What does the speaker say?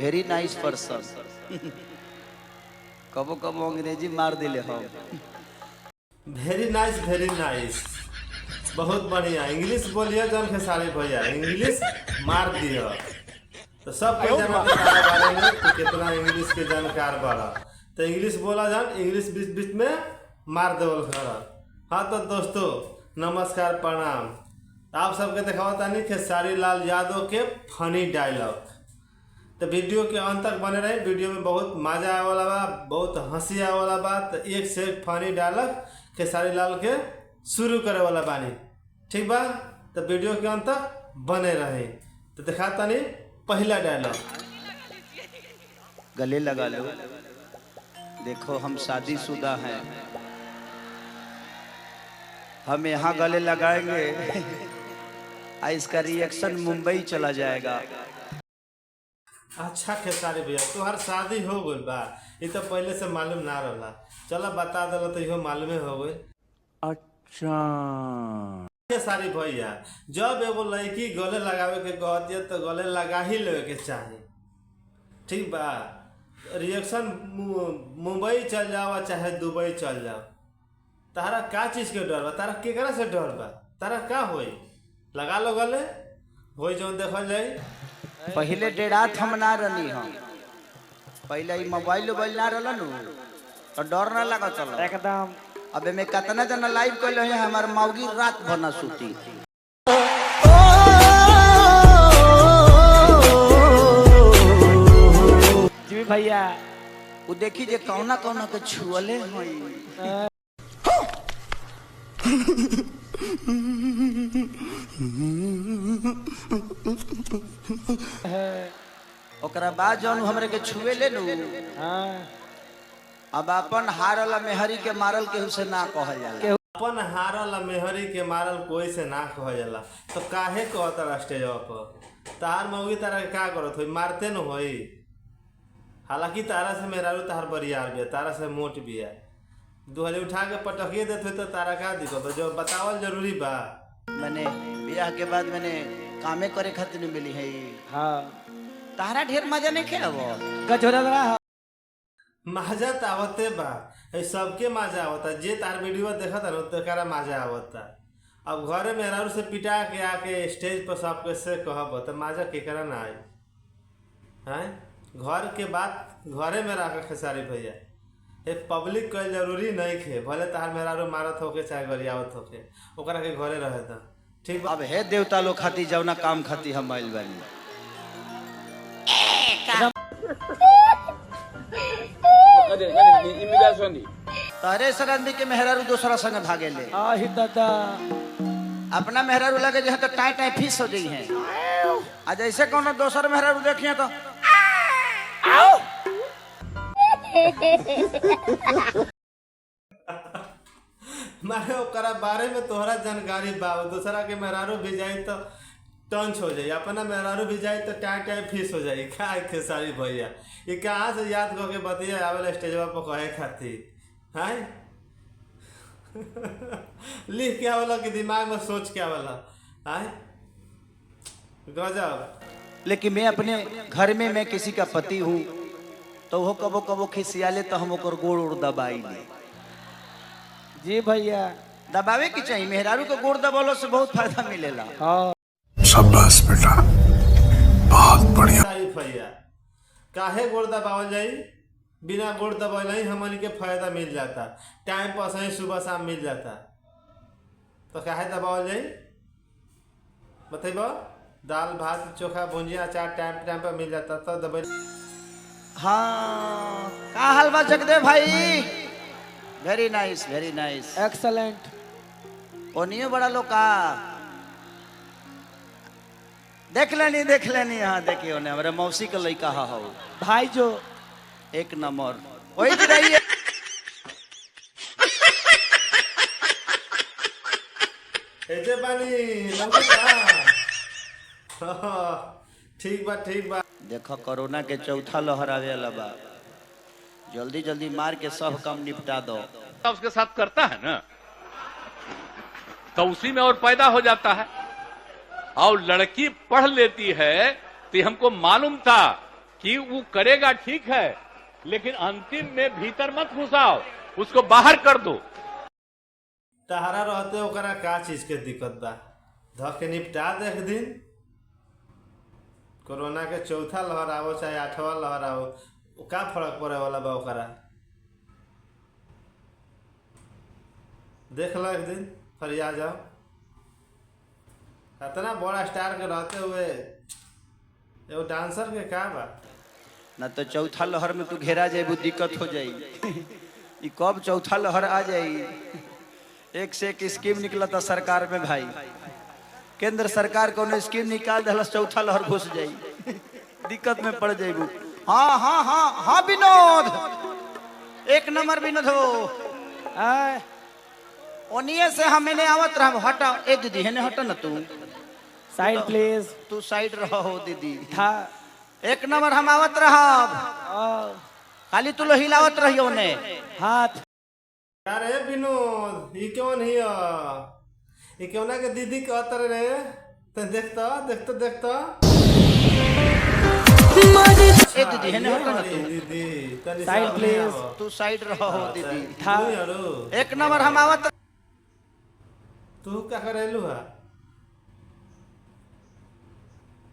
Very nice person. कबो कबो अंग्रेजी मार दिले हम। वेरी नाइस, बहुत बढ़िया। इंग्लिश बोलिए जन खेसारी भैया, इंग्लिश मार दिया तो सब कोई जाना तारा बारे में तो कितना इंग्लिश के जानकार बड़ा। तो इंग्लिश बोला जान, इंग्लिश बीच बीच में मार देवल घर। हाँ तो दोस्तों नमस्कार प्रणाम। आप सबके दिखावा तानी खेसारी लाल यादव के फनी डायलॉग। तो वीडियो के अंत तक बने रहे, वीडियो में बहुत मजा आने वाला बा, बहुत हंसी आने वाला बा। तो एक से एक फनी डायलॉग खेसारी लाल के शुरू करे वाला बानी, ठीक बा। तो वीडियो के अंत तक बने रहे। तो दिखाता नहीं पहला डायलॉग। गले लगा लो, देखो हम शादीशुदा हैं, हम यहाँ गले लगाएंगे इसका रिएक्शन मुंबई चला जाएगा। अच्छा खेसारी भैया तुम्हार शादी हो गई बा, ये तो पहले से मालूम ना रहा। चलो बता दल तो यो मालूम हो गई। अच्छा खेसारी भैया जब एगो लड़की गले लगावे के कहती है तो गले लगा ही लेवे के चाहिए, ठीक बा। रिएक्शन मुंबई चल जाओ चाहे दुबई चल जाओ, तारा का चीज के डर बा? तारा केकरा से डर बा? तारा का होई? लगा लो गले, होई जो देखल जाए। पहले डेरात हम ना रही, हम पहले ही मोबाइल ना रहा तो डर ना लगा चलो एकदम। अबे मैं कितना जना लाइव कर लो है, हमार मौगी रात भर ना सूती। जी भैया वो देखी जे कौना कौना के छुअले हैं। ओकरा बाद जौन हमरे के छुए ले नु, अब अपन हारल मेहरी के मारल केहू से ना कहल जाला। अपन हारल मेहरी के मारल कोई से ना कहल जाला। तो काहे कहता स्टेज पर तार मौगी तारा का करत होई? मारते न होई। हालांकि तारा से मेहरारू तार बरियार बिया, तारा से मोट बिया, दुहले उठा के पटकिए देते तो तारा का दिक्कत? जो बतावल जरूरी बा। मैंने ब्याह के बाद मैंने कामे करे खातिर मिली है। हाँ तारा ढेर मजा नहीं खेल मजा तो आवते बा, सबके मजा आवता। जे तार वीडियो देखा था ना तो मजा आवता। अब घरे मेहरारू से पिटा के आके स्टेज पर सबके से कहब तो मजा केकरा ना आई हैं? घर के बात घरे में रख खेसारी भैया। ये पब्लिक कल जरूरी नहीं खे, भले तार मेहरारू मारत होके चाहे गरियावत होके, ओकरा के घरे रहे था, ठीक बा। अब हे देवता लोग खाती जवना काम खाती हम आइल बानी। तारे सरंदी के मेहरारू दूसरा संग भागे ले। आही दादा अपना मेहरारू लगे जहाँ तो टाई टाई फीस हो गई है। आज ऐसे कौन दोसर मेहरारू देखिए तो मारे ओकरा बारे में तोहरा जानकारी बा। दूसरा के मेहरारू भी जाए तो टंच हो जाए, अपना मेहरारू भी जाए तो टाई टाई फीस हो जाए। क्या खेसारी भैया ये कहाँ से याद करके बतिया आवेला स्टेजवा पर कहे खातिर हैं? लिख के आवेला कि दिमाग में सोच के आवेला हैं? गजब। लेकिन मैं अपने घर में मैं किसी का पति हूँ तो वो कबो कबो खिसियाले तो हम ओकर गोड़ उड़ दबाई ले। जी भैया दबावे की चाहिए, मेहरारू को गोड़ दबालो से बहुत फायदा मिलेला। हाँ शाबाश बेटा, बहुत बढ़िया। भैया काहे गोड़ दबावल जाई? बिना गोड़ दबावल ही हमन के फायदा मिल जाता, टाइम पर सही सुबह शाम मिल जाता। तो काहे दबावल जाई बताइबो? दाल भात चोखा भुंजिया अचार टाइम टाइम पर मिल जाता तो दबाई। हाँ का हाल बा जगदेव भाई? Very nice excellent. ओनियो बड़ा लोग का देख लेनी। हाँ देखियो ने हमारे मौसी का लड़का हो भाई जो एक नंबर वही रही है। ऐसे बानी ठीक बा। देखो कोरोना के चौथा लहर आवे वाला बा, जल्दी जल्दी मार के सब काम निपटा दो। उसके साथ करता है ना तो उसी में और पैदा हो जाता है। और लड़की पढ़ लेती है तो हमको मालूम था कि वो करेगा ठीक है, लेकिन अंतिम में भीतर मत घुसाओ, उसको बाहर कर दो। तहरा रहते ओकरा का चीज के दिक्कत बा? ध के निपटा दे एक दिन। कोरोना के चौथा लहर आओ चाहे 8वां लहर आओ, का फर्क पड़े वाला बा ओकरा? देख लो एक दिन फिर आ जाओ। इतना बड़ा स्टार के रहते हुए एगो डांसर के का बा? ना तो चौथा लहर में तू घेरा जाए दिक्कत हो जाई। ई कब चौथा लहर आ जाई? एक से एक स्कीम निकला था सरकार में भाई। केंद्र सरकार को स्कीम निकाल दे, चौथा लहर घुस जाई, दिक्कत में पड़ जाइबू। हाँ हाँ हाँ हाँ विनोद, एक नंबर विनोद हो। ओनिए से हम इन्हें आवत रहा। हटा ए दीदी, है हटा ना तू साइड प्लीज। तू साइड रहो हो दीदी। था एक नंबर हम आवत रहा, खाली तू लो हिलावत रहियो ने हाथ। अरे विनोद, ये क्यों नहीं है? ये क्यों ना के दीदी कहते रे? तो देखता देखता देखता ए दीदी, है हटा ना तू दीदी तनी साइड सामने प्लीज। आओ। तू साइड रहो हो दीदी। था तू यारो, एक नंबर हम आवत। तू क्या करेलू है?